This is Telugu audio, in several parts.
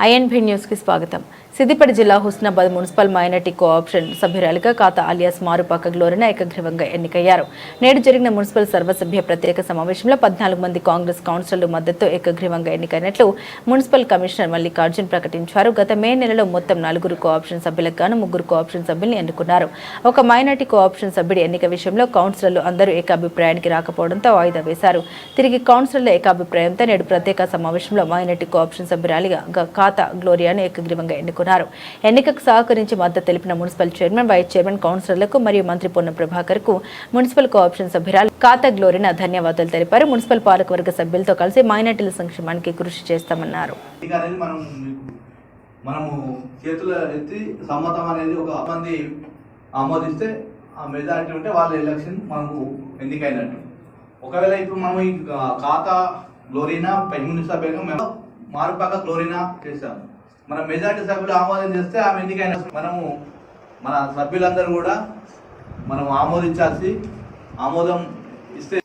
ఐఎన్బి న్యూస్ కి స్వాగతం. సిద్దిపేట జిల్లా హుస్నాబాద్ మున్సిపల్ మైనార్టీ కోఆప్షన్ సభ్యురాలిగా ఖాతా అలియాస్ మారుపాక గ్లోరీనా ఏకగ్రీవంగా ఎన్నికయ్యారు. నేడు జరిగిన మున్సిపల్ సర్వసభ్య ప్రత్యేక సమావేశంలో 14 మంది కాంగ్రెస్ కౌన్సిలర్లు మద్దతుతో ఏకగ్రీవంగా ఎన్నికైనట్లు మున్సిపల్ కమిషనర్ మల్లికార్జున్ ప్రకటించారు. గత మే నెలలో మొత్తం 4 కోఆప్షన్ సభ్యులకు గాను 3 కోఆప్షన్ సభ్యుల్ని ఎన్నుకున్నారు. ఒక మైనార్టీ కోఆప్షన్ సభ్యుడి ఎన్నిక విషయంలో కౌన్సిలర్లు అందరూ ఏకాభిప్రాయానికి రాకపోవడంతో వాయిదా వేశారు. తిరిగి కౌన్సిలర్ల ఏకాభిప్రాయంతో నేడు ప్రత్యేక సమావేశంలో మైనార్టీ కోఆప్షన్ సభ్యురాలిగా ఖాతా గ్లోరియాను ఏకగ్రీవంగా ఎన్నుకున్నారు. ఎన్నికకు సహకరించి మద్దతు తెలిపిన మున్సిపల్ చైర్మన్, వైస్ చైర్మన్, కౌన్సిలర్లకు మరియు మంత్రి పొన్నం ప్రభాకర్ కు మున్సిపల్ కోఆప్షన్ సభ్యురాలు ఖాతా గ్లోరినా ధన్యవాదాలు తెలిపారు. మున్సిపల్ పాలకవర్గ సభ్యులతో కలిసి మైనార్టీల సంక్షేమానికి కృషి చేస్తామన్నారు. మనము చేతుల ఎత్తి సమ్మతం అనేది ఒక మంది ఆమోదిస్తే ఆ మెజారిటీ ఉంటే వాళ్ళ ఎలక్షన్ మనకు ఎన్నికైనట్టు. ఒకవేళ ఇప్పుడు మనం ఈ ఖాతా గ్లోరినా మున్సిపల్ మేము మారుపాక గ్లోరినా చేశాము. మన మెజారిటీ సభ్యులు ఆమోదం చేస్తే ఆమె ఎన్నికైన మనము మన సభ్యులందరూ కూడా మనం ఆమోదించాల్సి ఆమోదం ఇస్తే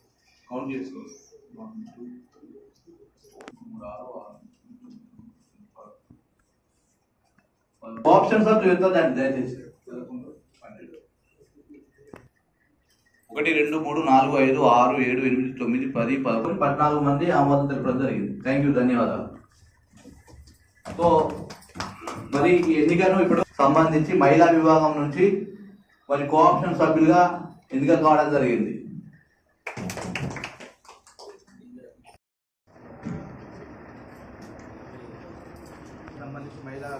కౌంట్ చేసుకోవాలి. ఆప్షన్ సభ్యులు ఎంతండి దయచేసి 1 2 3 4 5 6 7 8 9 10 11 14 మంది ఆమోదం తెలపడం జరిగింది. థ్యాంక్ యూ, ధన్యవాదాలు. సో మరి ఈ ఎన్నికను ఇప్పుడు సంబంధించి మహిళా విభాగం నుంచి మరి కోఆప్షన్ సభ్యులుగా ఎన్నిక కావడం జరిగింది. సంబంధించి మహిళా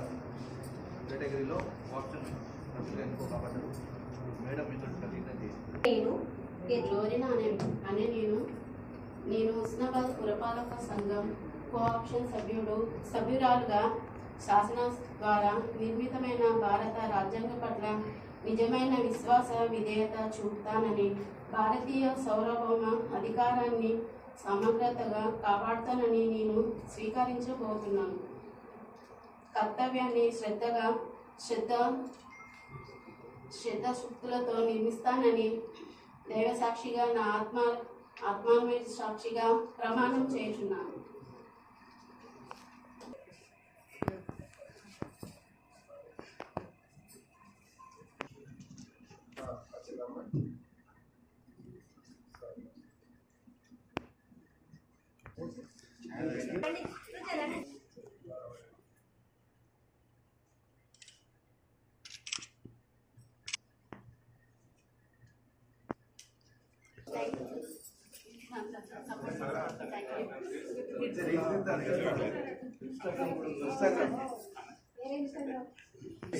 కేటగిరీలో కోఆప్షన్ సభ్యులుగా ఎన్నుకోబడ్డారు. మేడం గ్లోరినా అనే నేను హుస్నాబాద్ పురపాలక సంఘం కోఆప్షన్ సభ్యురాలుగా శాసన ద్వారా నిర్మితమైన భారత రాజ్యాంగం పట్ల నిజమైన విశ్వాస విధేయత చూపుతానని, భారతీయ సార్వభౌమ అధికారాన్ని సమగ్రతగా కాపాడుతానని నేను స్వీకరించబోతున్నాను. కర్తవ్యాన్ని శ్రద్ధశక్తులతో నిర్మిస్తానని దైవ సాక్షిగా నా ఆత్మాన్వయ సాక్షిగా ప్రమాణం చేయుచున్నాను.